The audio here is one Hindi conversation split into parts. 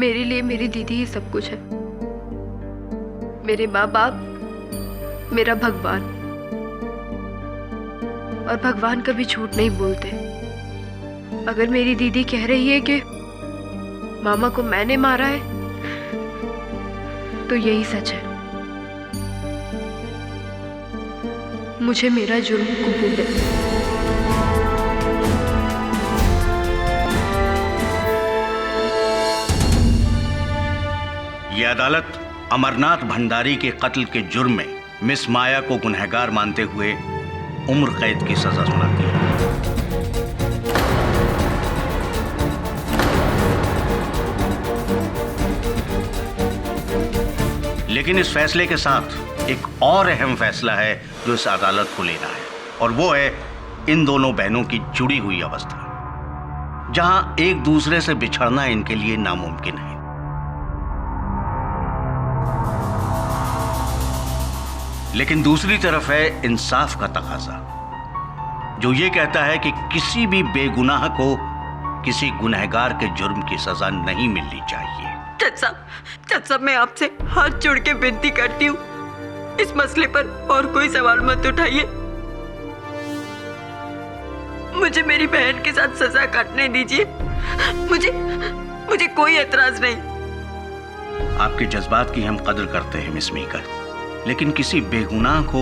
मेरे लिए मेरी दीदी ही सब कुछ है। मेरे माँ बाप, मेरा भगवान। और भगवान कभी झूठ नहीं बोलते। अगर मेरी दीदी कह रही है कि मामा को मैंने मारा है, तो यही सच है। मुझे मेरा जुर्म कबूल है। ये अदालत अमरनाथ भंडारी के कत्ल के जुर्म में मिस माया को गुनहगार मानते हुए उम्र कैद की सजा सुनाती है। लेकिन इस फैसले के साथ एक और अहम फैसला है जो इस अदालत को लेना है, और वो है इन दोनों बहनों की जुड़ी हुई अवस्था, जहां एक दूसरे से बिछड़ना इनके लिए नामुमकिन है। लेकिन दूसरी तरफ है इंसाफ का तकाजा, जो ये कहता है कि किसी भी बेगुनाह को किसी गुनहगार के जुर्म की सजा नहीं मिलनी चाहिए। जज साहब, मैं आपसे हाथ जोड़ के विनती करती हूँ, इस मसले पर और कोई सवाल मत उठाइए। मुझे मेरी बहन के साथ सजा काटने दीजिए। मुझे कोई एतराज नहीं। आपके जज्बात की हम कदर करते हैं मिस मीकर, लेकिन किसी बेगुनाह को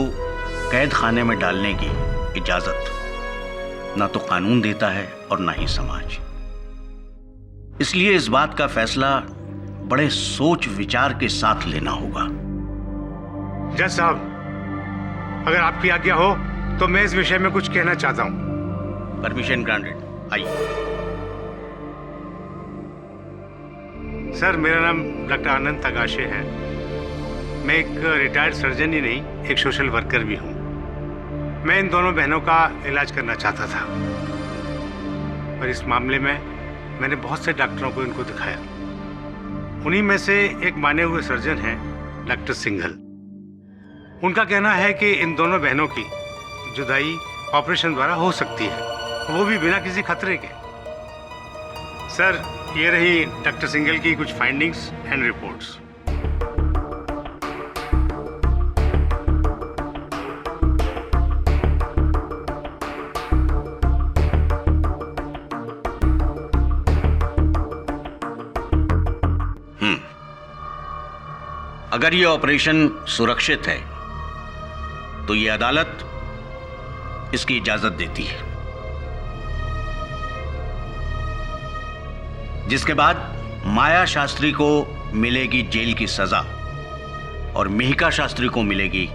कैद खाने में डालने की इजाजत ना तो कानून देता है और ना ही समाज। इसलिए इस बात का फैसला बड़े सोच विचार के साथ लेना होगा। जज साहब, अगर आपकी आज्ञा हो तो मैं इस विषय में कुछ कहना चाहता हूं। परमिशन ग्रांटेड, आइए। सर, मेरा नाम डॉक्टर आनंद तगाशे है। मैं एक रिटायर्ड सर्जन ही नहीं, एक सोशल वर्कर भी हूँ। मैं इन दोनों बहनों का इलाज करना चाहता था, और इस मामले में मैंने बहुत से डॉक्टरों को इनको दिखाया। उन्हीं में से एक माने हुए सर्जन हैं डॉक्टर सिंघल। उनका कहना है कि इन दोनों बहनों की जुदाई ऑपरेशन द्वारा हो सकती है, वो भी बिना किसी खतरे के। सर, ये रही डॉक्टर सिंघल की कुछ फाइंडिंग्स एंड रिपोर्ट्स। अगर यह ऑपरेशन सुरक्षित है तो यह अदालत इसकी इजाजत देती है, जिसके बाद माया शास्त्री को मिलेगी जेल की सजा और मिहिका शास्त्री को मिलेगी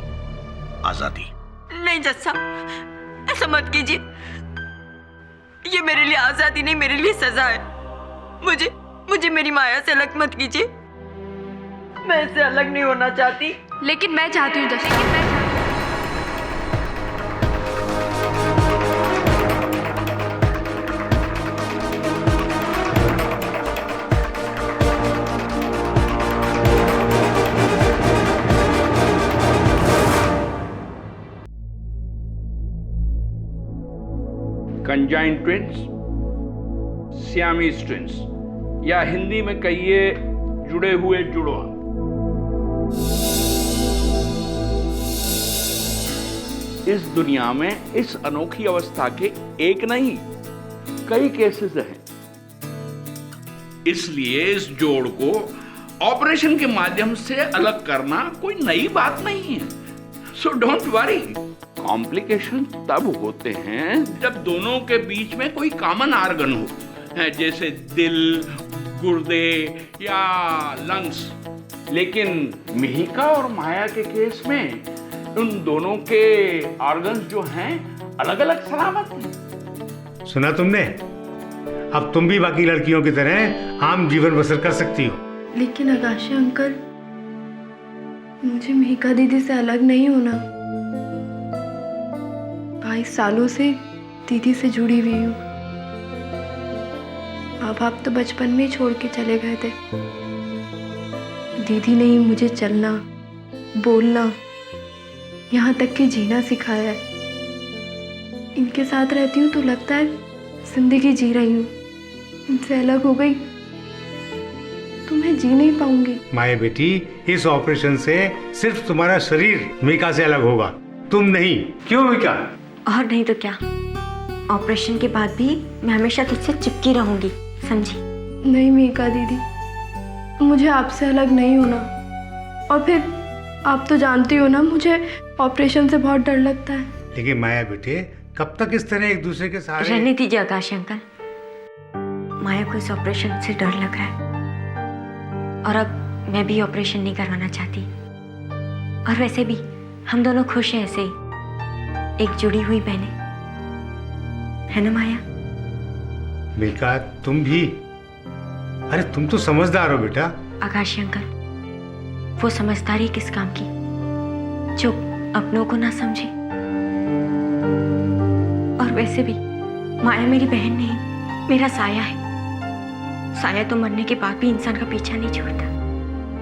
आजादी। नहीं जज साहब, ऐसा मत कीजिए। ये मेरे लिए आजादी नहीं, मेरे लिए सजा है। मुझे मेरी माया से अलग मत कीजिए। मैं इससे अलग नहीं होना चाहती। लेकिन मैं चाहती हूँ जज। कंजाइन ट्विंस, सियामीज ट्विंस, या हिंदी में कहिए जुड़े हुए जुड़वा। इस दुनिया में इस अनोखी अवस्था के एक नहीं कई केसेस हैं। इसलिए इस जोड़ को ऑपरेशन के माध्यम से अलग करना कोई नई बात नहीं है। So don't worry. कॉम्प्लिकेशन तब होते हैं जब दोनों के बीच में कोई कॉमन आर्गन हो, जैसे दिल, गुर्दे या लंग्स। लेकिन मिहिका और माया के केस में उन दोनों के ऑर्गन्स जो हैं अलग अलग सलामत हैं। सुना तुमने? अब तुम भी बाकी लड़कियों की तरह आम जीवन बसर कर सकती हो। लेकिन आकाशे अंकल, मुझे मिहिका दीदी से अलग नहीं होना। 22 सालों से दीदी से जुड़ी हुई हूँ। माँ बाप तो बचपन में ही छोड़ के चले गए थे। दीदी ने ही मुझे चलना, बोलना, यहाँ तक कि जीना सिखाया है। इनके साथ रहती हूँ तो लगता है जिंदगी जी रही हूँ। इनसे अलग हो गई तो तो मैं जी नहीं पाऊंगी। माया बेटी, इस ऑपरेशन से सिर्फ तुम्हारा शरीर मीका से अलग होगा, तुम नहीं। क्यों मीका? और नहीं तो क्या, ऑपरेशन के बाद भी मैं हमेशा तुझसे चिपकी रहूंगी, समझी? नहीं मीका दीदी, मुझे आपसे अलग नहीं होना। और फिर आप तो जानती हो ना, मुझे ऑपरेशन से बहुत डर लगता है। लेकिन माया बेटे, कब तक इस तरह एक दूसरे के सहारे? रहने दीजिए आकाश अंकल, माया को इस ऑपरेशन से डर लग रहा है और अब मैं भी ऑपरेशन नहीं करवाना चाहती। और वैसे भी हम दोनों खुश हैं ऐसे ही, एक जुड़ी हुई बहनें, है ना माया? मीका तुम भी, अरे तुम तो समझदार हो बेटा। आकाश अंकल, वो समझदारी किस काम की जो अपनों को ना समझे। और वैसे भी माया मेरी बहन नहीं, मेरा साया है। साया तो मरने के बाद भी इंसान का पीछा नहीं छोड़ता।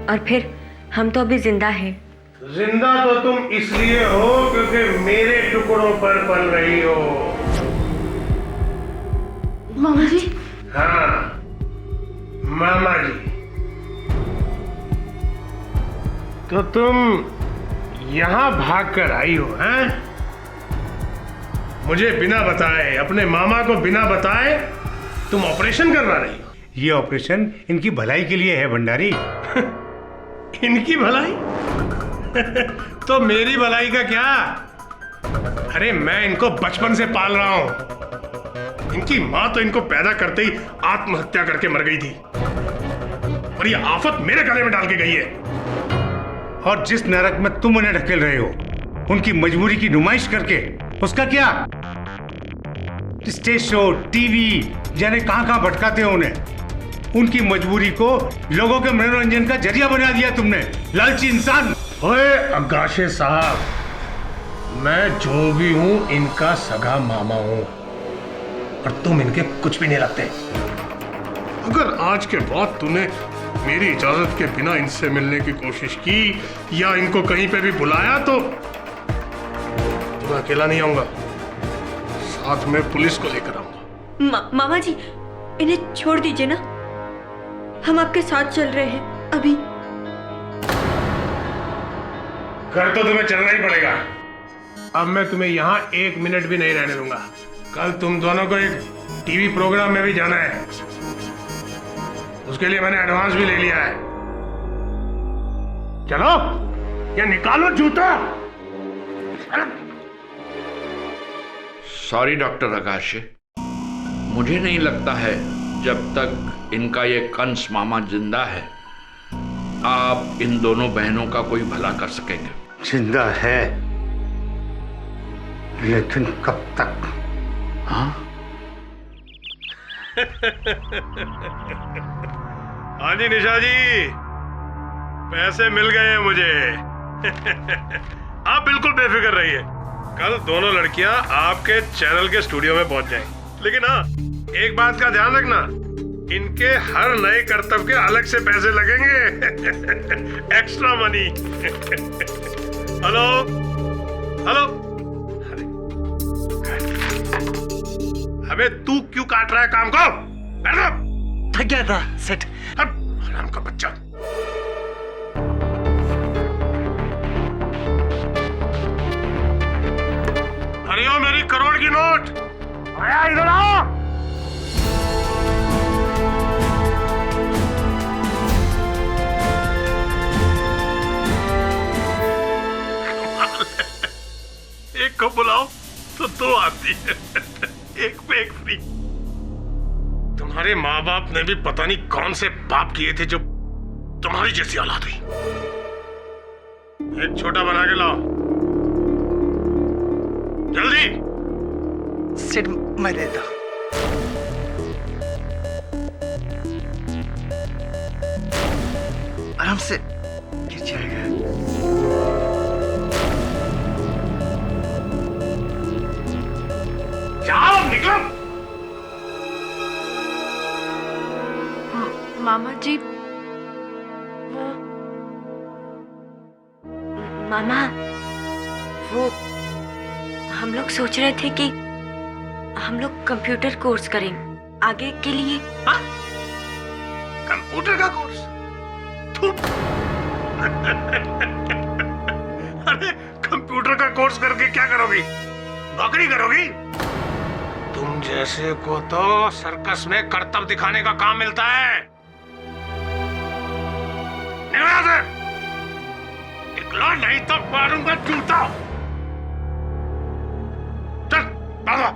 और फिर हम तो अभी जिंदा हैं। जिंदा तो तुम इसलिए हो क्योंकि मेरे टुकड़ों पर पल रही हो। मामा जी। हाँ मामा जी, तो तुम यहां भाग कर आई हो, हैं? मुझे बिना बताए, अपने मामा को बिना बताए तुम ऑपरेशन करवा रही हो? ये ऑपरेशन इनकी भलाई के लिए है भंडारी। इनकी भलाई? तो मेरी भलाई का क्या? अरे मैं इनको बचपन से पाल रहा हूं। इनकी मां तो इनको पैदा करते ही आत्महत्या करके मर गई थी और ये आफत मेरे गले में डाल के गई है। और जिस नरक में तुम उन्हें ढकेल रहे हो, उनकी मजबूरी की नुमाइश करके, उसका क्या? स्टेज शो, टीवी, जाने कहां कहां भटकाते हो उन्हें। उनकी मजबूरी को लोगों के मनोरंजन का जरिया बना दिया तुमने, लालची इंसान। ओए अगाशे साहब, मैं जो भी हूं इनका सगा मामा हूं और तुम इनके कुछ भी नहीं लगते। अगर आज के बाद तूने मेरी इजाजत के बिना इनसे मिलने की कोशिश की या इनको कहीं पे भी बुलाया तो मैं अकेला नहीं आऊंगा, साथ में पुलिस को लेकर आऊंगा। मामा जी, इन्हें छोड़ दीजिए ना, हम आपके साथ चल रहे हैं अभी। घर तो तुम्हें चलना ही पड़ेगा। अब मैं तुम्हें यहाँ 1 मिनट भी नहीं रहने दूंगा। कल तुम दोनों को एक टीवी प्रोग्राम में भी जाना है, उसके लिए मैंने एडवांस भी ले लिया है। चलो या निकालो जूता। सॉरी डॉक्टर आकाश, मुझे नहीं लगता है जब तक इनका ये कंस मामा जिंदा है आप इन दोनों बहनों का कोई भला कर सकेंगे। जिंदा है, लेकिन कब तक? हाँ? हाँ जी निशा जी, पैसे मिल गए हैं मुझे। आप बिल्कुल बेफिक्र रहिए, कल दोनों लड़कियां आपके चैनल के स्टूडियो में पहुंच जाएंगी। लेकिन हाँ, एक बात का ध्यान रखना, इनके हर नए कर्तव्य के अलग से पैसे लगेंगे। Extra money. हेलो हेलो, अबे तू क्यों काट रहा है काम को? थक गया था सेठ। हराम का बच्चा। अरे ओ मेरी करोड़ की नोट, आया इधर आओ। एक को बुलाओ तो 2 आती है। एक पे एक फ्री। तुम्हारे माँ बाप ने भी पता नहीं कौन से पाप किए थे जो तुम्हारी जैसी औलाद हुई। एक छोटा बना के लाओ जल्दी। सेठ मैं देता। आराम से गिर जाएगा। जाओ निकलो। मामा जी, मामा, वो हम लोग सोच रहे थे कि हम लोग कंप्यूटर कोर्स करें आगे के लिए। कंप्यूटर का कोर्स? अरे कंप्यूटर का कोर्स करके क्या करोगी? नौकरी करोगी? तुम जैसे को तो सर्कस में करतब दिखाने का काम मिलता है। निकलो यहाँ से। निकलो नहीं तो मारूंगा जूता। चल भागो।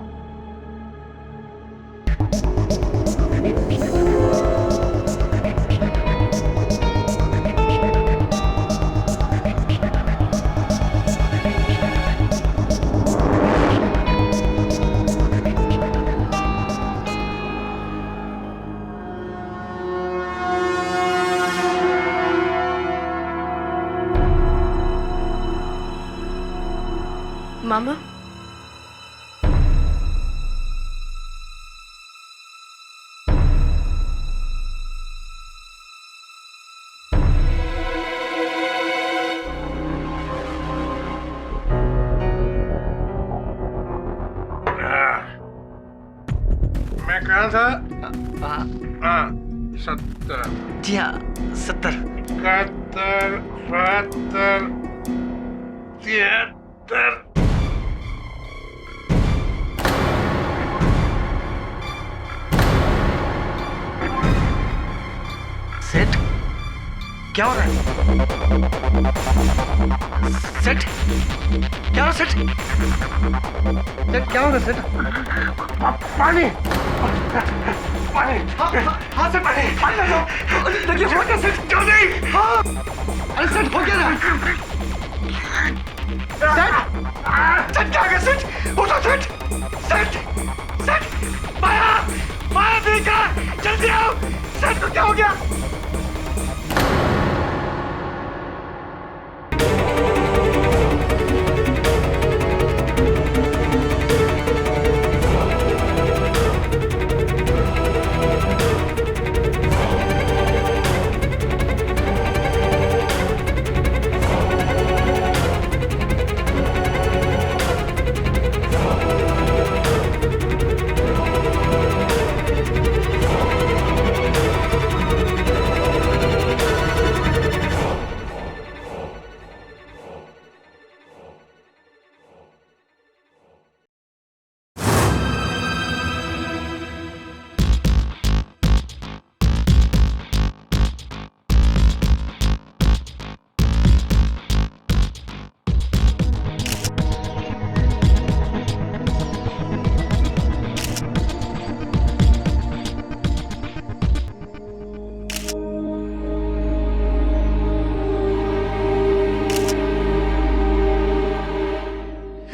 मामा, मैं कहा था? हाँ 70 जी हाँ 70 71 72 73 सेठ क्या हो रहा है? सेठ क्या हो रहा है सेठ? सेठ क्या हो रहा है सेठ? पानी पानी हाँ सेठ पानी लगे हो गया सेठ क्यों नहीं? हाँ अरे सेठ हो गया ना सेठ सेठ क्या हो गया सेठ? उठो सेठ सेठ सेठ माया माया देखा जल्दी आओ सेठ को क्या हो गया?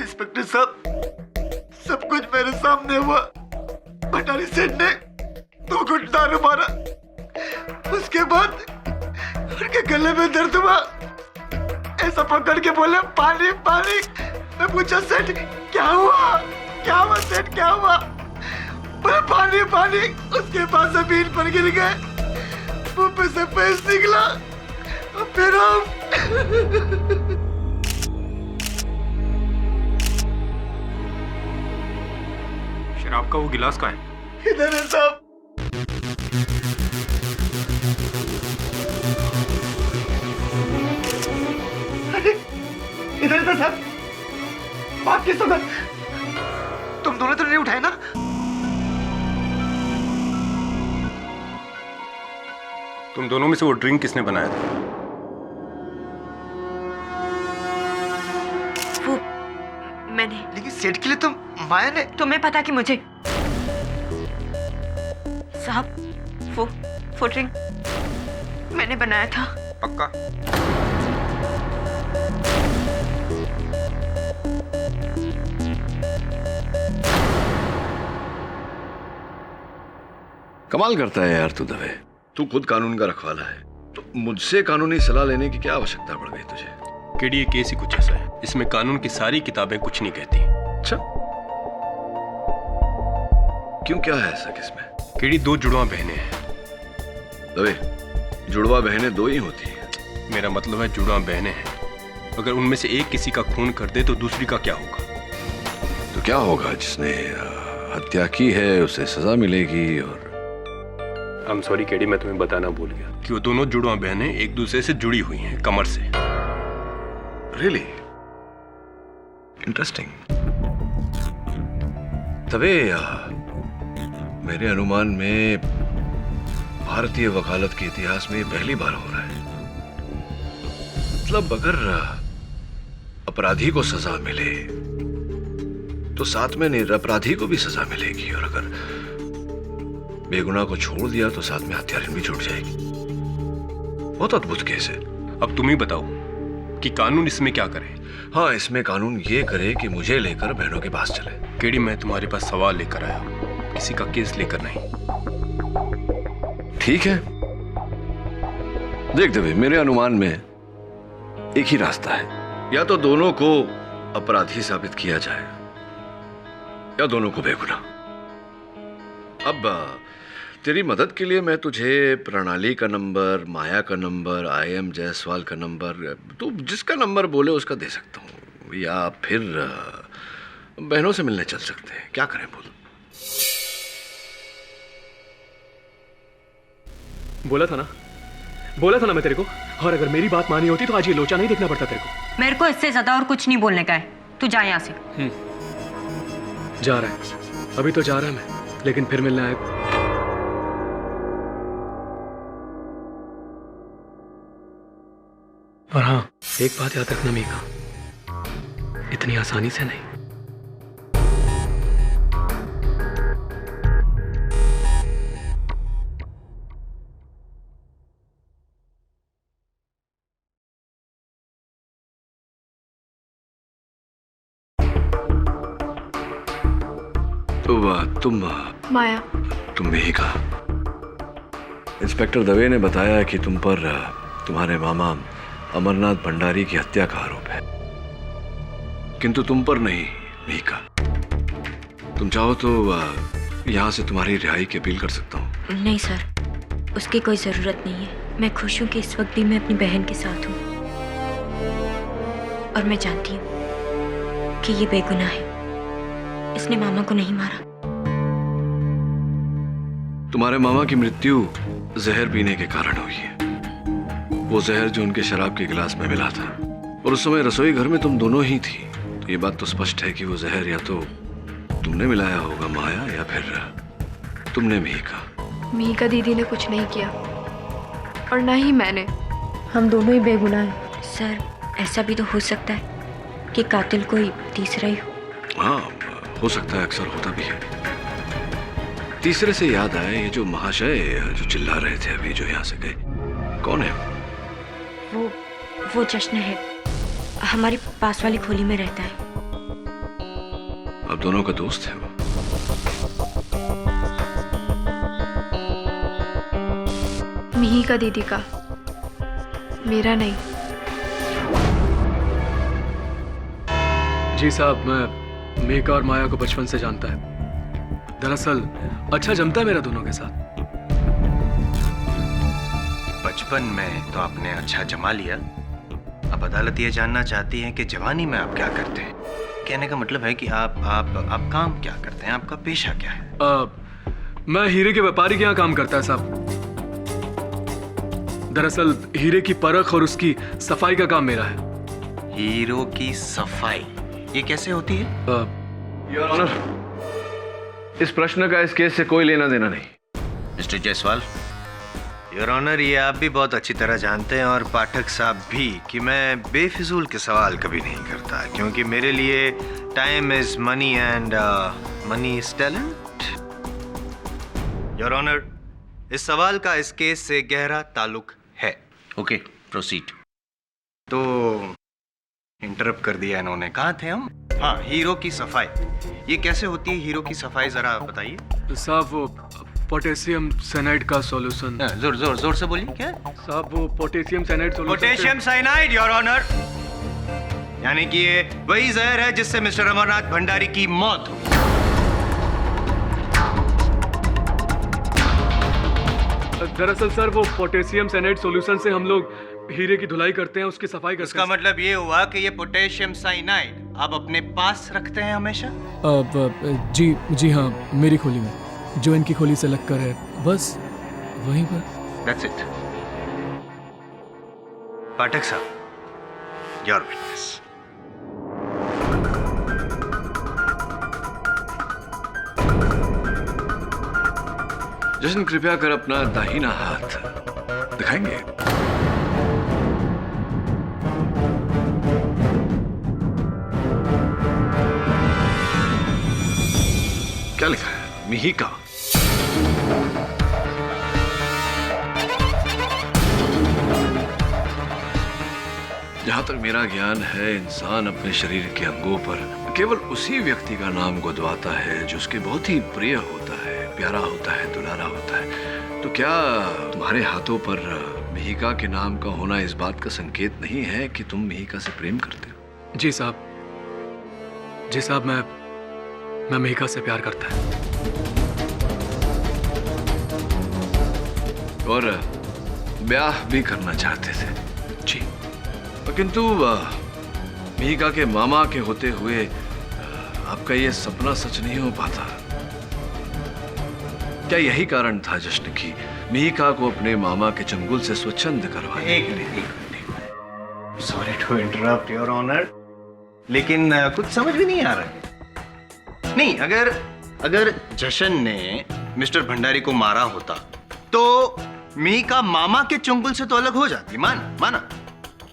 इंस्पेक्टर साहब सब कुछ मेरे सामने हुआ। भंडारी सेठ ने 2 घुट दारू मारा, उसके बाद उनके गले में दर्द हुआ, ऐसा पकड़ के बोले पानी पानी। मैं पूछा सेठ क्या हुआ सेठ क्या हुआ? बोले पानी पानी। उसके बाद जमीन पर गिर गए, मुंह पे से पैस निकला और फिर हम शराब का वो गिलास कहाँ है? इधर है साहब। इधर इधर साहब। बात किस वक्त? तुम दोनों तो नहीं उठाए ना? तुम दोनों में से वो ड्रिंक किसने बनाया था? वो मैंने। लेकिन सेठ के लिए तो माया ने। तुम्हें पता कि मुझे साहब वो ड्रिंक मैंने बनाया था। पक्का? कमाल करता है यार तू दवे। तू खुद कानून का रखवाला है तो मुझसे कानूनी सलाह लेने की क्या आवश्यकता पड़ गई तुझे? केडी ये केस ही कुछ ऐसा है, इसमें कानून की सारी किताबें कुछ नहीं कहती। अच्छा क्यों, क्या है ऐसा किसमें? केडी 2 जुड़वा बहनें हैं। दवे जुड़वा बहनें 2 ही होती हैं। मेरा मतलब है जुड़वा बहनें हैं, अगर उनमें से एक किसी का खून कर दे तो दूसरी का क्या होगा? तो क्या होगा, जिसने हत्या की है उसे सजा मिलेगी और I'm sorry केडी, मैं तुम्हें बताना भूल गया कि वो दोनों जुड़वा बहनें एक दूसरे से जुड़ी हुई हैं कमर से। Really interesting. तबे मेरे अनुमान में भारतीय वकालत के इतिहास में पहली बार हो रहा है। मतलब अगर अपराधी को सजा मिले तो साथ में निरपराधी को भी सजा मिलेगी, और अगर बेगुनाह को छोड़ दिया तो साथ में हत्यारिन भी छूट जाएगी। बहुत अद्भुत केस है। अब तुम ही बताओ कि कानून इसमें क्या करे। हाँ, इसमें कानून ये करे कि मुझे लेकर बहनों के पास चले। केडी, मैं तुम्हारे पास सवाल लेकर आया हूं, किसी का केस लेकर नहीं। ठीक है, देख देवे, मेरे अनुमान में एक ही रास्ता है। या तो दोनों को अपराधी साबित किया जाए या दोनों को बेगुनाह। अब तेरी मदद के लिए मैं तुझे प्रणाली का नंबर, माया का नंबर, IM जायसवाल का नंबर, तू जिसका नंबर बोले उसका दे सकता हूँ, या फिर बहनों से मिलने चल सकते हैं। क्या करें बोल? बोला था ना मैं तेरे को, और अगर मेरी बात मानी होती तो आज ये लोचा नहीं देखना पड़ता तेरे को। मेरे को इससे ज्यादा और कुछ नहीं बोलने का है। तू जा यहाँ से। जा रहा है, अभी तो जा रहा है मैं, लेकिन फिर मिलना है। और हाँ, एक बात याद रखना मीका, इतनी आसानी से नहीं। तो माया। तुम भी ही कहा। इंस्पेक्टर दवे ने बताया कि तुम पर तुम्हारे मामा अमरनाथ भंडारी की हत्या का आरोप है, किंतु तुम पर नहीं मीका। तुम चाहो तो यहाँ से तुम्हारी रिहाई की अपील कर सकता हूँ। नहीं सर, उसकी कोई ज़रूरत नहीं है। मैं खुश हूँ कि इस वक्त भी मैं अपनी बहन के साथ हूँ, और मैं जानती हूँ कि ये बेगुनाह है। इसने मामा को नहीं मारा। तुम्हारे मामा की मृत्यु जहर पीने के कारण हुई है। वो जहर जो उनके शराब के गिलास में मिला था, और उस समय रसोई घर में तुम दोनों ही थी, तो ये बात तो स्पष्ट है कि वो जहर या तो तुमने मिलाया होगा माया, या फिर तुमने मीका दीदी ने कुछ नहीं किया, और ना ही मैंने। हम दोनों ही बेगुनाह हैं। सर, ऐसा भी तो हो सकता है कि कातिल कोई तीसरा ही हो। हाँ, हो सकता है, अक्सर होता भी है। तीसरे से याद आया, ये जो महाशय जो चिल्ला रहे थे अभी, जो यहाँ से गए, कौन है वो जश्न है, हमारी पास वाली खोली में रहता है। अब दोनों का दोस्त है वो। मीका दीदी का, मेरा नहीं। जी साहब, मैं मीका और माया को बचपन से जानता है। दरअसल अच्छा जमता है मेरा दोनों के साथ। बचपन में तो आपने अच्छा जमा लिया। अब अदालत ये जानना चाहती है कि जवानी में आप क्या करते हैं। कहने का मतलब है कि आप काम क्या करते हैं, आपका पेशा क्या है? मैं हीरे के व्यापारी के यहाँ काम करता है साहब। दरअसल हीरे की परख और उसकी सफाई का काम मेरा है। हीरो की सफाई ये कैसे होती है? योर ऑनर, इस प्रश्न का इस केस से कोई लेना देना नहीं। मिस्टर जायसवाल, योर ऑनर, ये आप भी बहुत अच्छी तरह जानते हैं, और पाठक साहब भी, कि मैं बेफिजूल के सवाल कभी नहीं करता, क्योंकि मेरे लिए time is money and money is talent. Your honour, इस सवाल का इस केस से गहरा ताल्लुक है। Okay, proceed. तो इंटरप्ट कर दिया इन्होंने। कहाँ थे हम? हाँ, हीरो की सफाई। ये कैसे होती है हीरो की सफाई, जरा बताइए। साहब, वो पोटेशियम साइनाइड का सॉल्यूशन। जोर से बोलिए। क्या साहब? वो potassium cyanide solution. Potassium cyanide, your honour. यानी कि ये वही जहर है जिससे मिस्टर अमरनाथ भंडारी की मौत हुई। दरअसल सर, वो पोटेशियम साइनाइड सॉल्यूशन से हम लोग हीरे की धुलाई करते हैं, उसकी सफाई करते हैं। इसका मतलब ये हुआ कि ये पोटेशियम साइनाइड आप अपने पास रखते हैं हमेशा? जी हाँ, मेरी खोली में, जो इनकी खोली से लग कर है, बस वहीं पर। That's it. पाठक साहब, योर विटनेस। जशन, कृपया कर अपना दाहिना हाथ दिखाएंगे? क्या लिखा है? मिहिका। जहां तक मेरा ज्ञान है, इंसान अपने शरीर के अंगों पर केवल उसी व्यक्ति का नाम गुदवाता है जो उसके बहुत ही प्रिय होता है, प्यारा होता है, दुलारा होता है। तो क्या तुम्हारे हाथों पर मिहिका के नाम का होना इस बात का संकेत नहीं है कि तुम मिहिका से प्रेम करते हो? जी साहब, जी साहब, मैं मिहिका से प्यार करता है। और ब्याह भी करना चाहते थे? जी। किंतु मिहिका के मामा के होते हुए आपका ये सपना सच नहीं हो पाता। क्या यही कारण था जश्न की मिहिका को अपने मामा के चंगुल से स्वच्छंद करवाने? एक minute, sorry to interrupt your honour, लेकिन कुछ समझ भी नहीं आ रहा है। नहीं, अगर जशन ने मिस्टर भंडारी को मारा होता तो मिहिका मामा के चंगुल से तो अलग हो जाती, माना।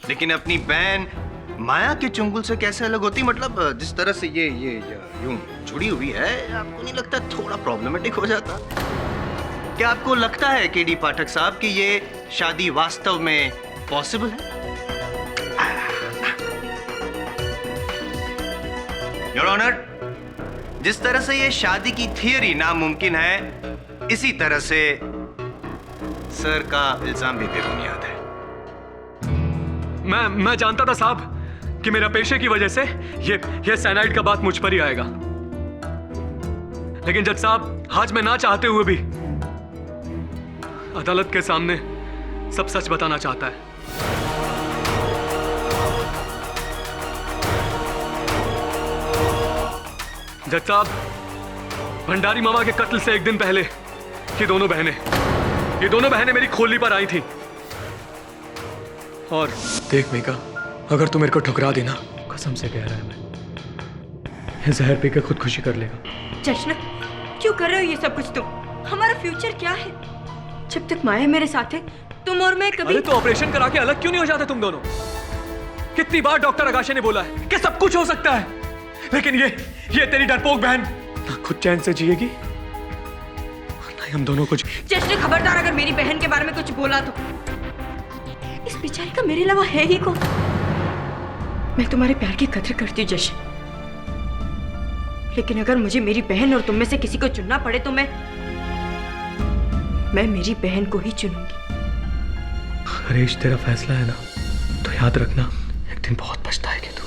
लेकिन अपनी बहन माया के चंगुल से कैसे अलग होती? मतलब जिस तरह से ये यूं जुड़ी हुई है, आपको नहीं लगता थोड़ा प्रॉब्लमेटिक हो जाता? क्या आपको लगता है केडी पाठक साहब कि ये शादी वास्तव में पॉसिबल है? योर ऑनर, जिस तरह से ये शादी की थियरी नामुमकिन है, इसी तरह से सर का इल्जाम भी बेबुनियाद है। मैं जानता था साहब कि मेरा पेशे की वजह से ये साइनाइड का बात मुझ पर ही आएगा, लेकिन जज साहब, आज मैं ना चाहते हुए भी अदालत के सामने सब सच बताना चाहता है। जज साहब, भंडारी मामा के कत्ल से एक दिन पहले ये दोनों बहनें मेरी खोली पर आई थी। और देख मीका, अगर तू मेरे को ठुकरा देना, कसम से कह रहा है मैं जहर पी के खुदकुशी कर लेगा। जश्न, क्यों कर रहे हो ये सब कुछ तुम? हमारा फ्यूचर क्या है? जब तक माया मेरे साथ है, तुम और मैं कभी... अरे तो ऑपरेशन करा के अलग क्यों नहीं हो जाते तुम दोनों? कितनी बार डॉक्टर आकाशे ने बोला है कि सब कुछ हो सकता है, लेकिन ये तेरी डरपोक बहन ना खुद चैन से जिएगी ना हम दोनों कुछ। जश्न, खबरदार, अगर मेरी बहन के बारे में कुछ बोला तो इस बेचारी का मेरे अलावा है ही कौन? मैं तुम्हारे प्यार की कदर करती हूँ जश्न, लेकिन अगर मुझे मेरी बहन और तुम में से किसी को चुनना पड़े तो मैं मेरी बहन को ही चुनूंगी। हरीश, तेरा फैसला है ना, तो याद रखना एक दिन बहुत पछताएगी तू।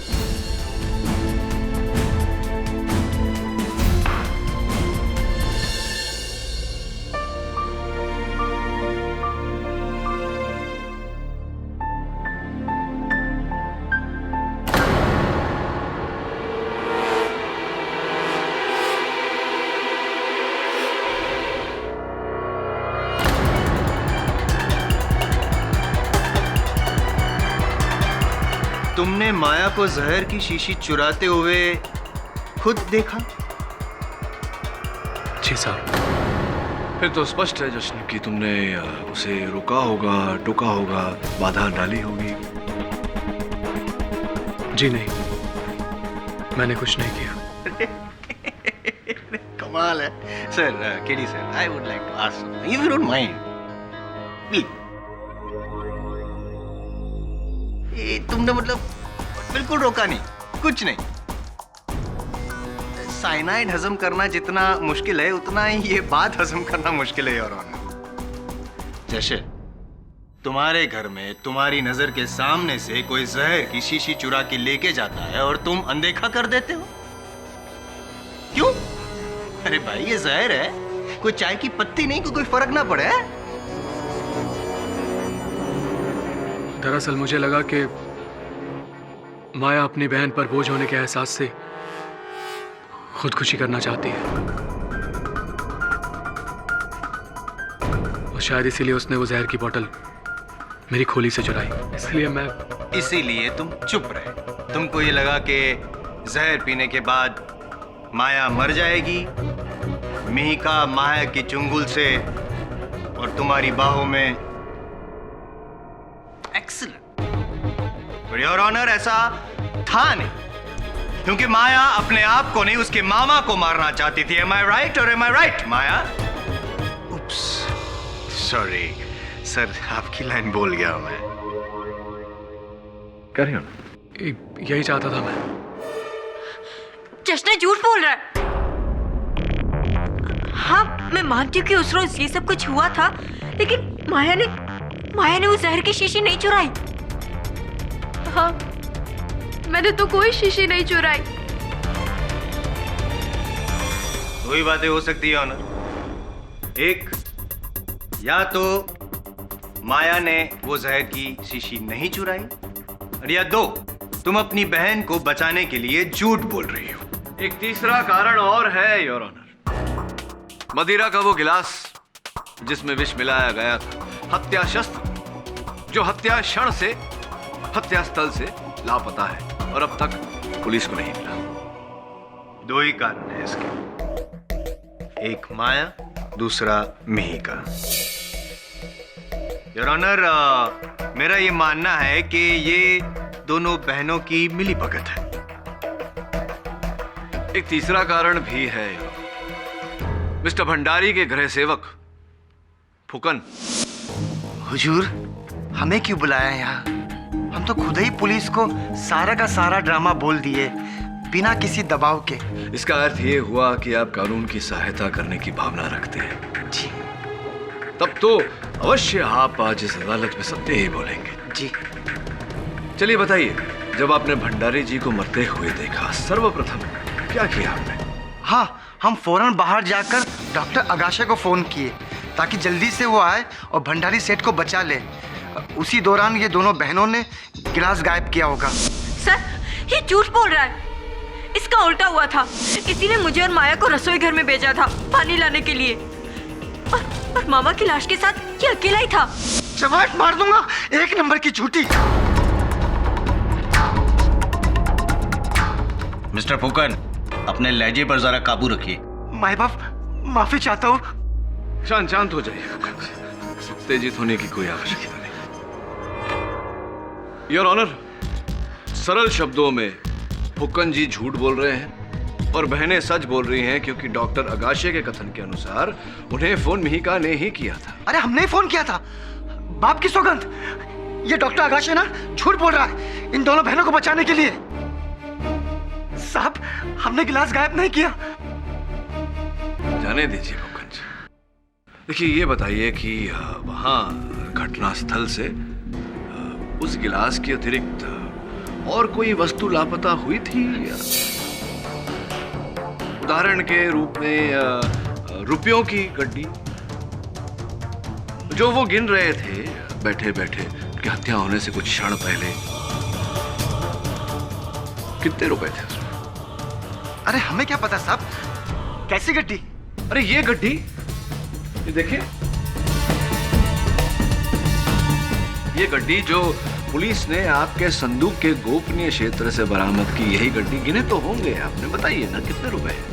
तुमने माया को जहर की शीशी चुराते हुए खुद देखा? जी साहब। फिर तो स्पष्ट है जश्न कि तुमने उसे रोका होगा, टोका होगा, बाधा डाली होगी। जी नहीं, मैंने कुछ नहीं किया। कमाल है sir. KD sir, I would like to ask something, if you don't mind please. ये तुमने मतलब बिल्कुल रोका नहीं, कुछ नहीं। साइनाइड हजम करना जितना मुश्किल है, उतना ही ये बात हजम करना मुश्किल है। और जैसे तुम्हारे घर में तुम्हारी नजर के सामने से कोई जहर की शीशी चुरा के लेके जाता है और तुम अनदेखा कर देते हो, क्यों? अरे भाई, ये जहर है, कोई चाय की पत्ती नहीं, कोई फर्क ना पड़े। दरअसल मुझे लगा कि माया अपनी बहन पर बोझ होने के एहसास से खुदकुशी करना चाहती है। और शायद इसीलिए उसने वो जहर की बोतल मेरी खोली से चुराई। इसलिए मैं इसीलिए तुम चुप रहे। तुमको ये लगा कि जहर पीने के बाद माया मर जाएगी, मिहिका माया की चुंगल से और तुम्हारी बाहों में। एक्सीलेंट। योर ऑनर, ऐसा था नहीं, क्योंकि माया अपने आप को नहीं उसके मामा को मारना चाहती थी। एम आई राइट और एम आई राइट माया? उप्स, सॉरी सर, आपकी लाइन बोल गया मैं। Carry on. यही चाहता था मैं। जश्न झूठ बोल रहा है। हाँ, मैं मानती हूँ कि उस रोज ये सब कुछ हुआ था, लेकिन माया ने वो जहर की शीशी नहीं चुराई। हाँ, मैंने तो कोई शीशी नहीं चुराई। दो ही बातें हो सकती है ऑनर। एक, या तो माया ने वो जहर की शीशी नहीं चुराई, और या दो, तुम अपनी बहन को बचाने के लिए झूठ बोल रही हो। एक तीसरा कारण और है योर ऑनर। मदिरा का वो गिलास जिसमें विष मिलाया गया था, हत्या शस्त्र जो हत्या क्षण से हत्या स्थल से लापता है और अब तक पुलिस को नहीं मिला। दो ही कारण है इसके, एक माया, दूसरा मिहिका। योर ऑनर, मेरा ये मानना है कि ये दोनों बहनों की मिली भगत है। एक तीसरा कारण भी है। मिस्टर भंडारी के गृह सेवक फुकन। हुजूर, हमें क्यों बुलाया यहाँ? हम तो खुद ही पुलिस को सारा का सारा ड्रामा बोल दिए बिना किसी दबाव के। इसका अर्थ ये हुआ कि आप कानून की सहायता करने की भावना रखते हैं। जी। तब तो अवश्य आप आज इस अदालत में सत्य ही बोलेंगे। जी। चलिए बताइए, जब आपने भंडारी जी को मरते हुए देखा, सर्वप्रथम क्या किया आपने? हाँ, हम फौरन बाहर जाकर डॉक्टर अगाशे को फोन किए ताकि जल्दी से वो आए और भंडारी सेठ को बचा ले। उसी दौरान ये दोनों बहनों ने गिलास गायब किया होगा। सर, ये झूठ बोल रहा है। इसका उल्टा हुआ था। इसीने मुझे और माया को रसोई घर में भेजा था पानी लाने के लिए, और मामा की लाश के साथ ये अकेला ही था। चमाट मार दूंगा, एक नंबर की झूठी। मिस्टर फुकन, अपने लहजे पर जरा काबू रखिए। माई बाप, माफी चाहता हूँ। शांत हो जाइए। उत्तेजित होने की कोई आवश्यकता नहीं। योर ऑनर, सरल शब्दों में फुकन जी झूठ बोल रहे हैं और बहनें सच बोल रही हैं, क्योंकि डॉक्टर अगाशे के कथन के अनुसार उन्हें फोन मिहिका ने ही किया था। अरे हमने ही फोन किया था, बाप की सौगंध। ये डॉक्टर अगाशे ना झूठ बोल रहा है इन दोनों बहनों को बचाने के लिए। साहब, हमने गिलास गायब नहीं किया। जाने दीजिए फुकन जी। देखिए, ये बताइए कि वहां घटनास्थल से उस गिलास के अतिरिक्त और कोई वस्तु लापता हुई थी? उदाहरण के रूप में रुपयों की गड्डी जो वो गिन रहे थे बैठे बैठे उनकी हत्या होने से कुछ क्षण पहले। कितने रुपए थे उसमें? अरे हमें क्या पता साहब, कैसी गड्डी? अरे ये गड्डी, ये देखिए, ये गड्डी जो पुलिस ने आपके संदूक के गोपनीय क्षेत्र से बरामद की, यही गड्डी। गिने तो होंगे आपने, बताइए ना कितने रुपए हैं?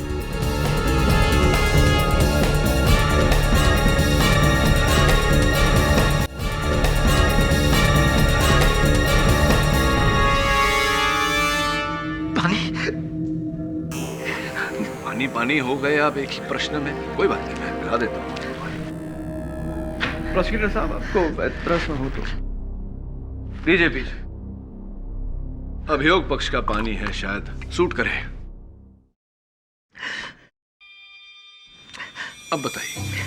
पानी पानी हो गए आप एक ही प्रश्न में। कोई बात नहीं, मैं करा देता हूँ। प्रोसिक्यूटर साहब, आपको प्रश्न हो तो दीजिए पीछे। अभियोग पक्ष का पानी है, शायद सूट करे। अब बताइए।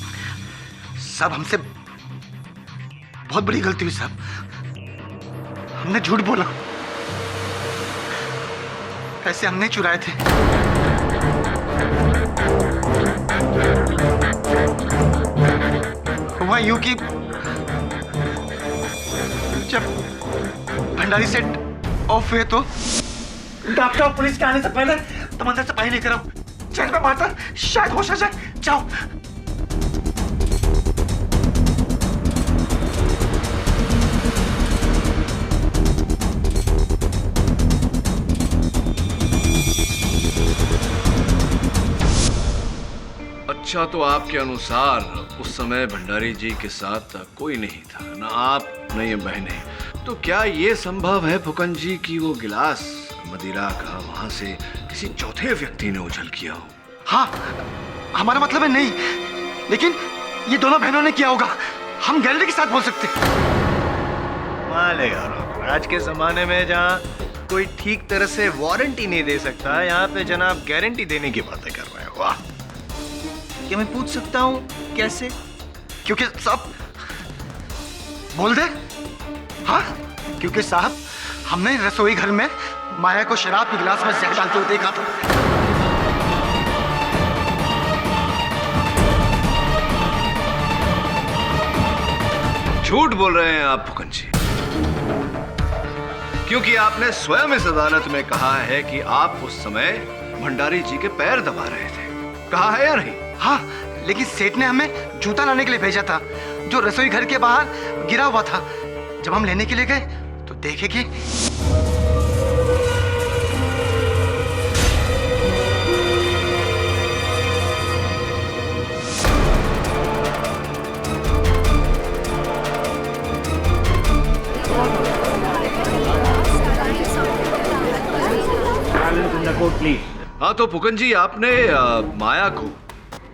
साहब, हमसे बहुत बड़ी गलती हुई साहब। हमने झूठ बोला, पैसे हमने चुराए थे। हुआ यूं कि जब भंडारी सेट ऑफ हुए तो डॉक्टर और पुलिस के आने से पहले तुम अंदर से पानी लेकर आओ। चेक पे मारता शायद होश आ जाए। जाओ। अच्छा तो आपके अनुसार उस समय भंडारी जी के साथ कोई नहीं था, ना आप न ये बहनें। तो क्या ये संभव है फुकन जी कि वो गिलास मदिरा का वहां से किसी चौथे व्यक्ति ने उछल किया हो? हाँ, हमारा मतलब है नहीं, लेकिन ये दोनों बहनों ने किया होगा। हम गैलरी के साथ बोल सकते। माले यार, आज के जमाने में जहाँ कोई ठीक तरह से वारंटी नहीं दे सकता, यहाँ पे जनाब गारंटी देने की बातें कर रहे हैं। वाह! क्या मैं पूछ सकता हूँ कैसे? क्योंकि साहब बोल दे। हाँ, क्योंकि साहब हमने रसोई घर में माया को शराब के गिलास में जहर डालते हुए देखा था। झूठ बोल रहे हैं आप फुकन जी, क्योंकि आपने स्वयं इस अदालत में कहा है कि आप उस समय भंडारी जी के पैर दबा रहे थे। कहा है या नहीं? हाँ, लेकिन सेठ ने हमें जूता लाने के लिए भेजा था, जो रसोई घर के बाहर गिरा हुआ था। जब हम लेने के लिए गए तो देखे कि हाँ, तो फुकन जी आपने माया को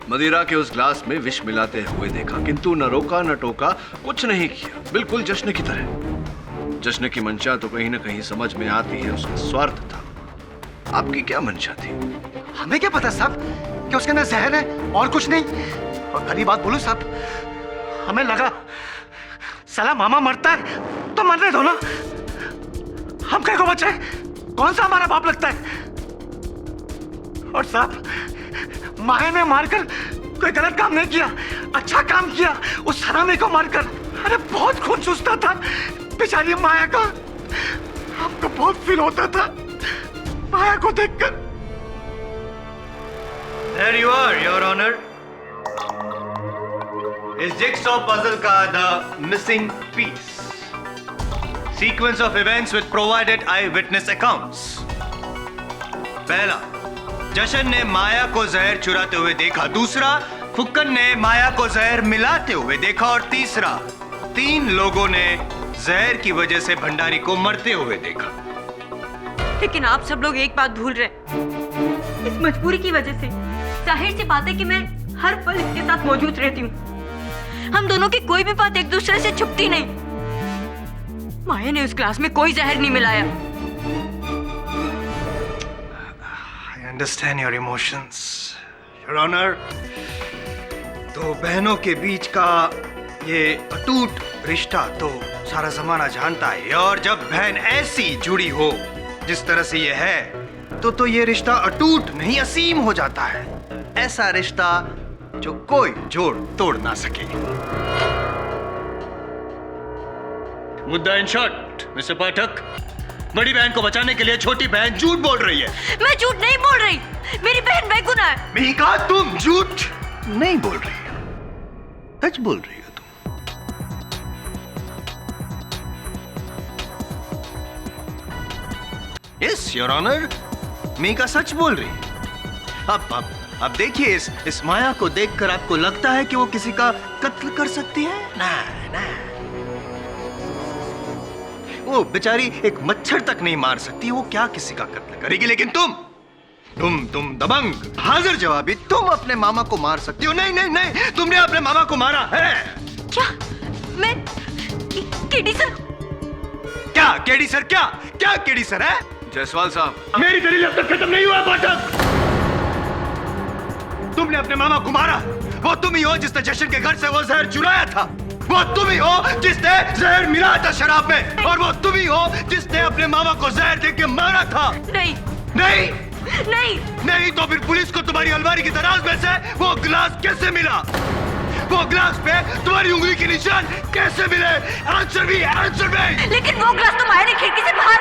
मदिरा के उस ग्लास में विष मिलाते हुए देखा, किंतु न रोका न टोका, कुछ नहीं किया, बिल्कुल जश्न की तरह। जश्न की मंशा तो कहीं न कहीं समझ में आती है, उसका स्वार्थ था। आपकी क्या मंशा थी? हमें क्या पता साहब कि उसके अंदर जहर है और कुछ नहीं। और खरी बात बोलूं साहब, हमें लगा साला मामा मरता है तो मरने दो ना, हम कहीं को बचे, कौन सा हमारा बाप लगता है। और साहब माया ने मारकर कोई गलत काम नहीं किया, अच्छा काम किया उस हरामी को मारकर। अरे बहुत खून चूसता था बेचारी माया का, हमको बहुत फील होता था माया को देखकर। There you are, Your Honor. इस जिगसॉ पजल का the missing piece. Sequence of events with provided eyewitness accounts. पहला, जशन ने माया को जहर चुराते हुए देखा। दूसरा, फुक्कन ने माया को जहर मिलाते हुए देखा। और तीसरा, 3 लोगों ने जहर की वजह से भंडारी को मरते हुए देखा। लेकिन आप सब लोग एक बात भूल रहे हैं। इस मजबूरी की वजह से जाहिर सी बात है कि मैं हर पल इसके साथ मौजूद रहती हूँ। हम दोनों की कोई भी बात एक दूसरे से छुपती नहीं। माया ने उस ग्लास में कोई जहर नहीं मिलाया। I understand your emotions, Your Honor. तो बहनों के बीच का ये अटूट रिश्ता तो सारा जमाना जानता है, और जब बहन ऐसी जुड़ी हो जिस तरह से ये है, तो ये रिश्ता अटूट नहीं असीम हो जाता है। ऐसा रिश्ता जो कोई जोड़ तोड़ ना सके। मुद्दा इन शॉर्ट, मिस्टर पाठक, बड़ी बहन को बचाने के लिए छोटी बहन झूठ बोल रही है। मैं झूठ नहीं बोल रही, मेरी बहन बेगुनाह है। मीका, तुम झूठ नहीं बोल रही हो, सच बोल रही हो तुम। यस योर ऑनर, मीका सच बोल रही है। अब देखिए, इस माया को देखकर आपको लगता है कि वो किसी का कत्ल कर सकती है? ना, वो बेचारी एक मच्छर तक नहीं मार सकती, वो क्या किसी का कत्ल करेगी। लेकिन तुम दबंग, हाजिर जवाबी, तुम अपने मामा को मार सकती हो। नहीं, तुमने अपने मामा को मारा है। क्या? मैं? KD sir? क्या केडी सर? क्या केडी सर है? जायसवाल साहब, मेरी दलील अब तक खत्म नहीं हुआ पाठक। तुमने अपने मामा को मारा, वो तुम ही हो जिसने जशन के घर से वो जहर चुराया था। वो तुम ही हो जिसने जहर मिलाया था शराब में, और वो तुम ही हो जिसने अपने मामा को जहर देके मारा था। नहीं तो फिर पुलिस को तुम्हारी अलमारी की दराज में से वो गिलास कैसे मिला? वो गिलास पे तुम्हारी उंगली के निशान कैसे मिले? आंसर भी। लेकिन वो गिलास तो माया ने खिड़की से बाहर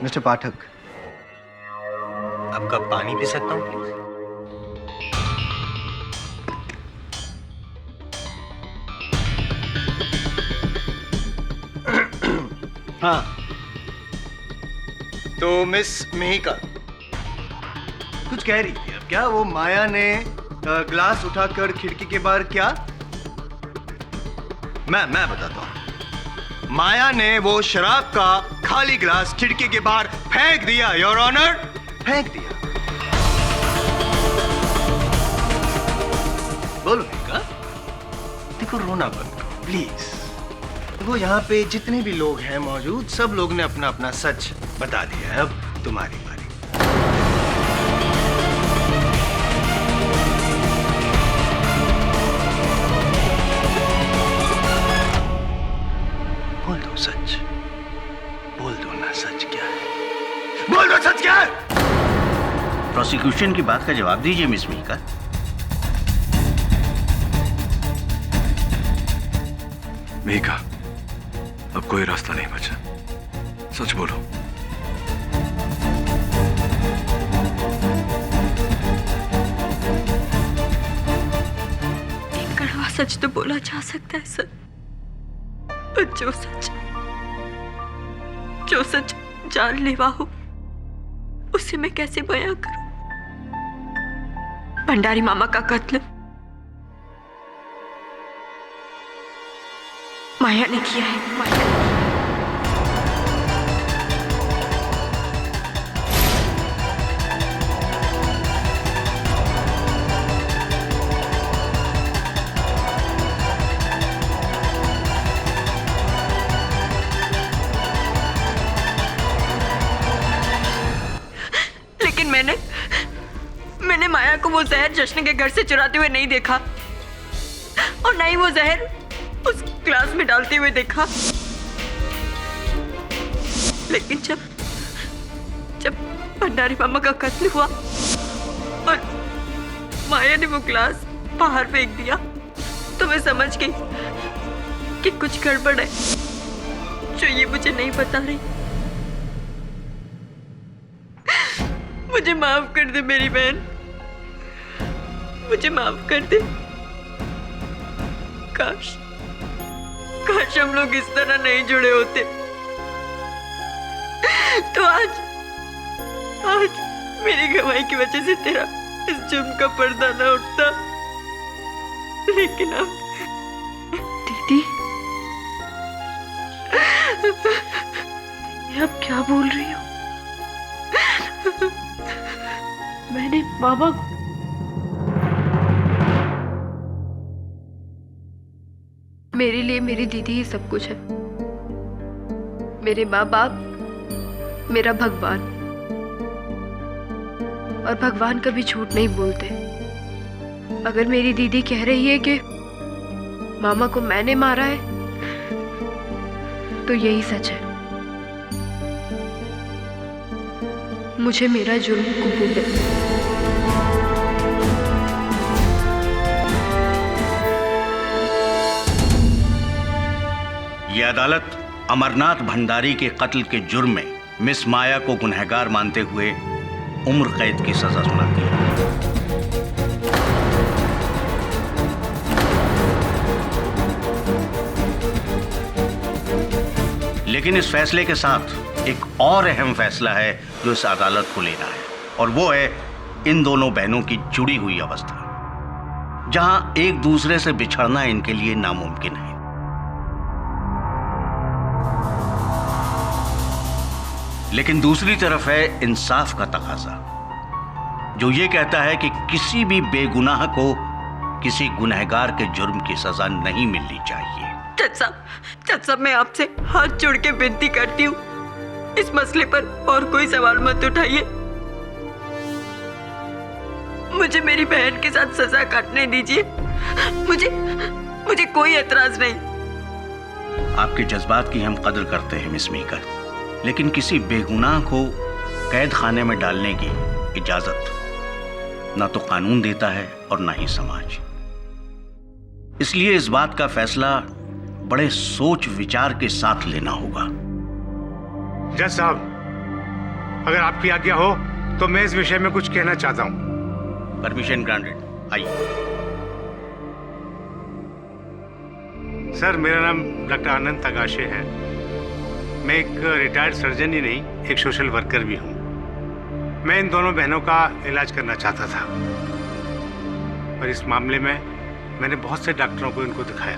मिस्टर पाठक, आपका पानी पी सकता हूँ प्लीज? हाँ, तो मिस मिहिका कुछ कह रही थी। अब क्या वो माया ने ग्लास उठाकर खिड़की के बाहर क्या? मैं बताता हूं। माया ने वो शराब का खाली ग्लास खिड़की के बाहर फेंक दिया, योर ऑनर, फेंक दिया। बोलो मिहिका, देखो रोना बंद करो प्लीज। वो यहाँ पे जितने भी लोग हैं मौजूद, सब लोग ने अपना अपना सच बता दिया है। अब तुम्हारी बारी। बोल दो सच, बोल दो ना, सच क्या है? बोल दो सच क्या है? प्रोसिक्यूशन की बात का जवाब दीजिए मिस मिहिका। मिहिका, अब कोई रास्ता नहीं बचा, सच बोलो। एक कड़वा सच तो बोला जा सकता है सर, पर जो सच जानलेवा हो उसे मैं कैसे बयां करूं? भंडारी मामा का कत्ल माया ने किया है। माया ने। लेकिन मैंने माया को वो जहर जश्न के घर से चुराते हुए नहीं देखा, और ना ही वो जहर उस ग्लास में डालते हुए देखा। लेकिन जब भंडारी मामा का कत्ल हुआ और माया ने वो ग्लास बाहर फेंक दिया, तो मैं समझ गई कि कुछ गड़बड़ है जो ये मुझे नहीं बता रही। मुझे माफ कर दे मेरी बहन, मुझे माफ कर दे। काश हम लोग इस तरह नहीं जुड़े होते तो आज मेरी गवाही की वजह से तेरा इस जुर्म का पर्दा न उठता। लेकिन अब दीदी, ये अब क्या बोल रही हो? मैंने मामा को मेरे लिए मेरी दीदी ही सब कुछ है। मेरे माँ बाप, मेरा भगवान। और भगवान कभी झूठ नहीं बोलते। अगर मेरी दीदी कह रही है कि मामा को मैंने मारा है, तो यही सच है। मुझे मेरा जुर्म कबूल है। ये अदालत अमरनाथ भंडारी के कत्ल के जुर्म में मिस माया को गुनहगार मानते हुए उम्र कैद की सजा सुनाती है। लेकिन इस फैसले के साथ एक और अहम फैसला है जो इस अदालत को लेना है, और वो है इन दोनों बहनों की जुड़ी हुई अवस्था, जहां एक दूसरे से बिछड़ना इनके लिए नामुमकिन है। लेकिन दूसरी तरफ है इंसाफ का तकाजा, जो ये कहता है कि किसी भी बेगुनाह को किसी गुनहगार के जुर्म की सजा नहीं मिलनी चाहिए। जज साहब, मैं आपसे हाथ जोड़ के विनती करती हूँ, इस मसले पर और कोई सवाल मत उठाइए। मुझे मेरी बहन के साथ सजा काटने दीजिए। मुझे कोई एतराज नहीं। आपके जज्बात की हम कदर करते हैं मिस मीका, लेकिन किसी बेगुनाह को कैद खाने में डालने की इजाजत ना तो कानून देता है और ना ही समाज। इसलिए इस बात का फैसला बड़े सोच विचार के साथ लेना होगा। जज साहब, अगर आपकी आज्ञा हो तो मैं इस विषय में कुछ कहना चाहता हूँ। परमिशन ग्रांटेड, आइए। सर, मेरा नाम डॉक्टर आनंद तगाशे है। मैं एक रिटायर्ड सर्जन ही नहीं, एक सोशल वर्कर भी हूँ। मैं इन दोनों बहनों का इलाज करना चाहता था, पर इस मामले में मैंने बहुत से डॉक्टरों को इनको दिखाया।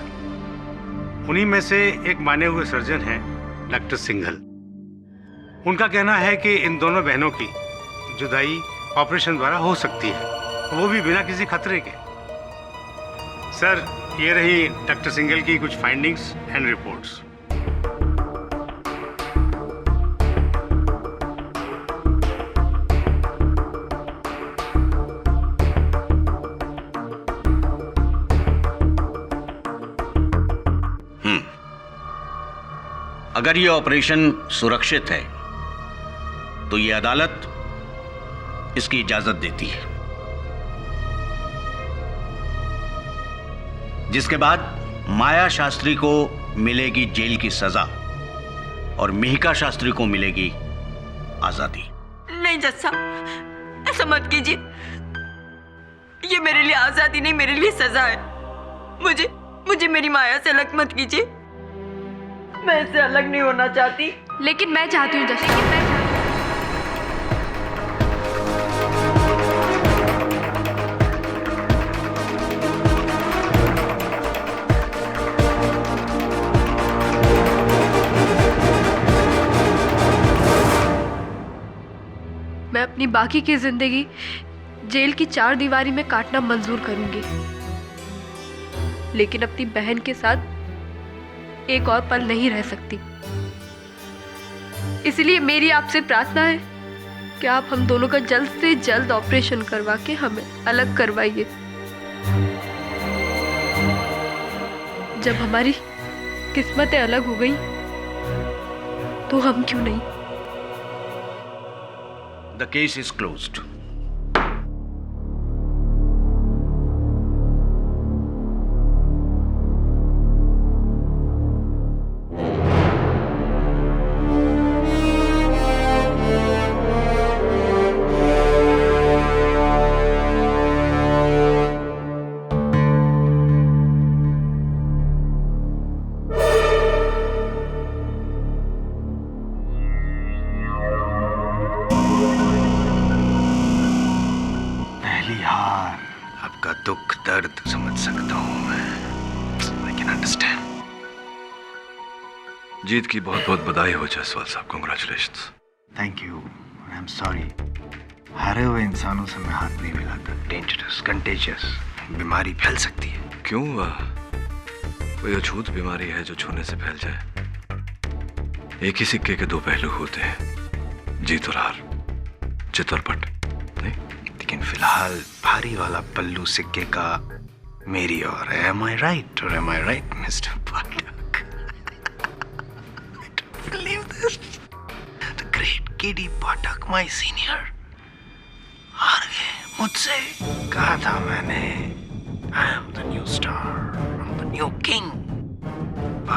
उन्हीं में से एक माने हुए सर्जन हैं डॉक्टर सिंघल। उनका कहना है कि इन दोनों बहनों की जुदाई ऑपरेशन द्वारा हो सकती है, वो भी बिना किसी खतरे के। सर, ये रही डॉक्टर सिंघल की कुछ फाइंडिंग्स एंड रिपोर्ट्स। अगर ये ऑपरेशन सुरक्षित है तो ये अदालत इसकी इजाजत देती है, जिसके बाद माया शास्त्री को मिलेगी जेल की सजा और मिहिका शास्त्री को मिलेगी आजादी। नहीं जज साहब, ऐसा मत कीजिए। ये मेरे लिए आजादी नहीं, मेरे लिए सजा है। मुझे मेरी माया से अलग मत कीजिए। मैं इससे अलग नहीं होना चाहती। लेकिन मैं चाहती हूँ जैसे मैं अपनी बाकी की जिंदगी जेल की 4 दीवारी में काटना मंजूर करूंगी, लेकिन अपनी बहन के साथ एक और पल नहीं रह सकती। इसलिए मेरी आपसे प्रार्थना है कि आप हम दोनों का जल्द से जल्द ऑपरेशन करवा के हमें अलग करवाइए। जब हमारी किस्मतें अलग हो गई तो हम क्यों नहीं। The case is closed. आपका दुख दर्द समझ सकता हूं मैं। I can understand. जीत की बहुत बहुत बधाई हो जायसवाल साहब, congratulations. Thank you. I am sorry. हारे हुए इंसानों से मैं हाथ नहीं मिलाता। डेंजरस, कंटेजियस, बीमारी फैल सकती है। क्यों? कोई अछूत बीमारी है जो छूने से फैल जाए? एक ही सिक्के के 2 पहलू होते हैं, जीत और हार, चित और पट। लेकिन फिलहाल भारी वाला पल्लू सिक्के का मेरी और है। Am I right or am I right, Mr. Pathak? I don't believe this. The great K.D. Pathak, my senior, हार गए मुझसे। कहा था मैंने, I am the new star, I'm the new king.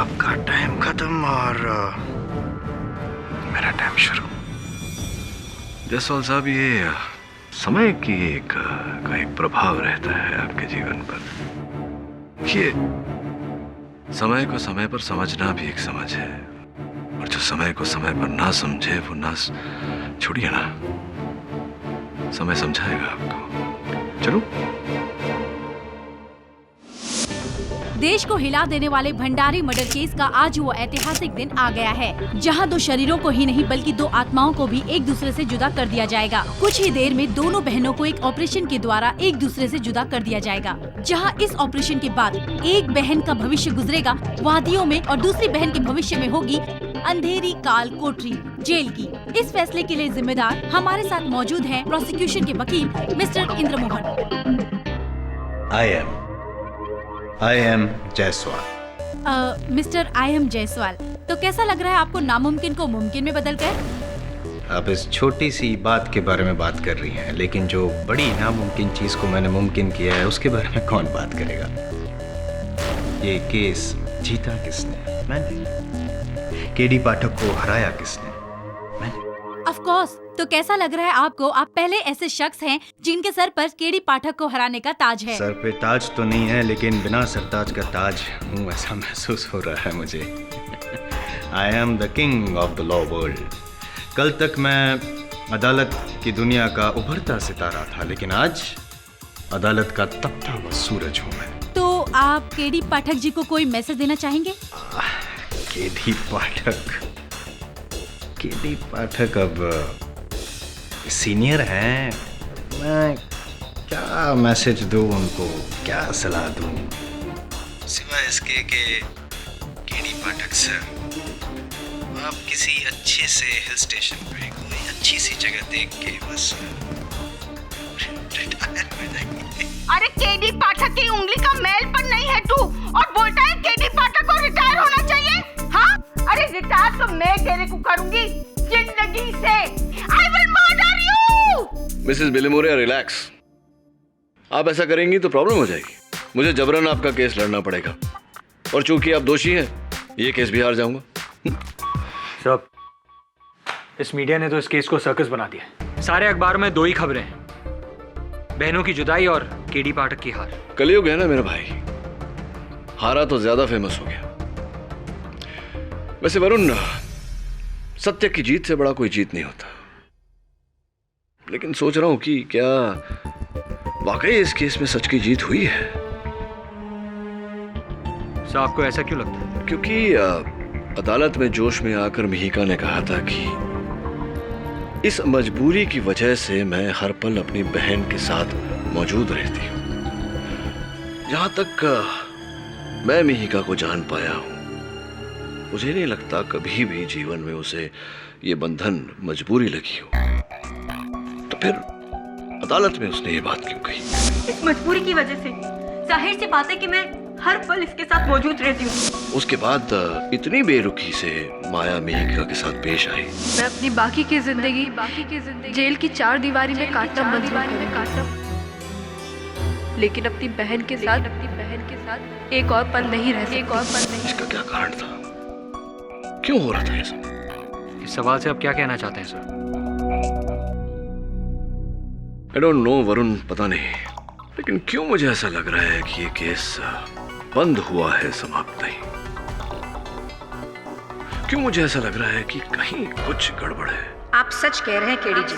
आपका टाइम खत्म और मेरा टाइम शुरू। जायसवाल साहब, ये समय की एक प्रभाव रहता है आपके जीवन पर। ये समय को समय पर समझना भी एक समझ है, और जो समय को समय पर ना समझे वो ना छोड़िए ना, समय समझाएगा आपको। चलो। देश को हिला देने वाले भंडारी मर्डर केस का आज वो ऐतिहासिक दिन आ गया है, जहां 2 शरीरों को ही नहीं बल्कि 2 आत्माओं को भी एक दूसरे से जुदा कर दिया जाएगा। कुछ ही देर में दोनों बहनों को एक ऑपरेशन के द्वारा एक दूसरे से जुदा कर दिया जाएगा, जहां इस ऑपरेशन के बाद एक बहन का भविष्य गुजरेगा वादियों में और दूसरी बहन के भविष्य में होगी अंधेरी काल कोठरी जेल की। इस फैसले के लिए जिम्मेदार हमारे साथ मौजूद हैं प्रोसिक्यूशन के वकील mister Indramohan. I am Jaiswal. Mister I am Jaiswal, तो कैसा लग रहा है आपको नामुमकिन को मुमकिन में बदल कर? आप इस छोटी सी बात के बारे में बात कर रही हैं, लेकिन जो बड़ी नामुमकिन चीज को मैंने मुमकिन किया है उसके बारे में कौन बात करेगा। ये केस जीता किसने? मैंने। केडी पाठक को हराया किसने? मैंने। Of course. तो कैसा लग रहा है आपको? आप पहले ऐसे शख्स हैं जिनके सर पर केडी पाठक को हराने का ताज है। सर पे ताज तो नहीं है, लेकिन बिना सरताज का ताज हूँ ऐसा महसूस हो रहा है मुझे। I am the king of the law world. कल तक मैं अदालत की दुनिया का उभरता सितारा था, लेकिन आज अदालत का तपता हुआ सूरज हूँ मैं। तो आप केडी पाठक जी को कोई मैसेज देना चाहेंगे? केडी पाठक अब सीनियर हैं। मैं क्या मैसेज दूँ उनको, क्या सलाह दूँ, सिवाय इसके कि केडी पाठक सर, आप किसी अच्छे से हिल स्टेशन पे कोई अच्छी सी जगह देख के बस रिटायर हो जाएंगे। अरे केडी पाठक की उंगली का मैल पर नहीं है तू, और बोलता है केडी पाठक को रिटायर होना चाहिए। हाँ, अरे रिटायर तो मैं तेरे को करूंगी जिंदगी से। I will murder you. Mrs Bilimoria, relax. आप ऐसा करेंगी तो प्रॉब्लम हो जाएगी। मुझे जबरन आपका केस लड़ना पड़ेगा, और चूंकि आप दोषी हैं, ये केस भी हार जाऊंगा। सब इस मीडिया ने तो इस केस को सर्कस बना दिया। सारे अखबार में दो ही खबरें हैं, बहनों की जुदाई और केडी पाठक की हार। कलयुग है ना मेरा भाई, हारा तो ज्यादा फेमस हो गया। वैसे वरुण, सत्य की जीत से बड़ा कोई जीत नहीं होता, लेकिन सोच रहा हूं कि क्या वाकई इस केस में सच की जीत हुई है। सर, आपको ऐसा क्यों लगता है? क्योंकि अदालत में जोश में आकर मिहिका ने कहा था कि इस मजबूरी की वजह से मैं हर पल अपनी बहन के साथ मौजूद रहती हूँ। जहां तक मैं मिहिका को जान पाया हूं, मुझे नहीं लगता कभी भी जीवन में उसे ये बंधन मजबूरी लगी हो। तो फिर अदालत में उसने ये बात क्यों कही? इस मजबूरी की वजह से जाहिर सी बात है कि मैं हर पल इसके साथ मौजूद रहती हूँ। उसके बाद इतनी बेरुखी से माया मिहिका के साथ पेश आई। मैं अपनी बाकी की जिंदगी जेल की 4 दीवारी में काटना मंजूर करूंगी, लेकिन अपनी बहन के साथ एक और पल नहीं रह सकती। इसका क्या कारण था? क्यों हो रहा था ये सब? इस सवाल से आप क्या कहना चाहते हैं sir? I don't know Varun, पता नहीं, लेकिन क्यों मुझे ऐसा लग रहा है कि ये केस बंद हुआ है, समाप्त नहीं। क्यों मुझे ऐसा लग रहा है कि कहीं कुछ गड़बड़ है? आप सच कह रहे हैं केडी जी।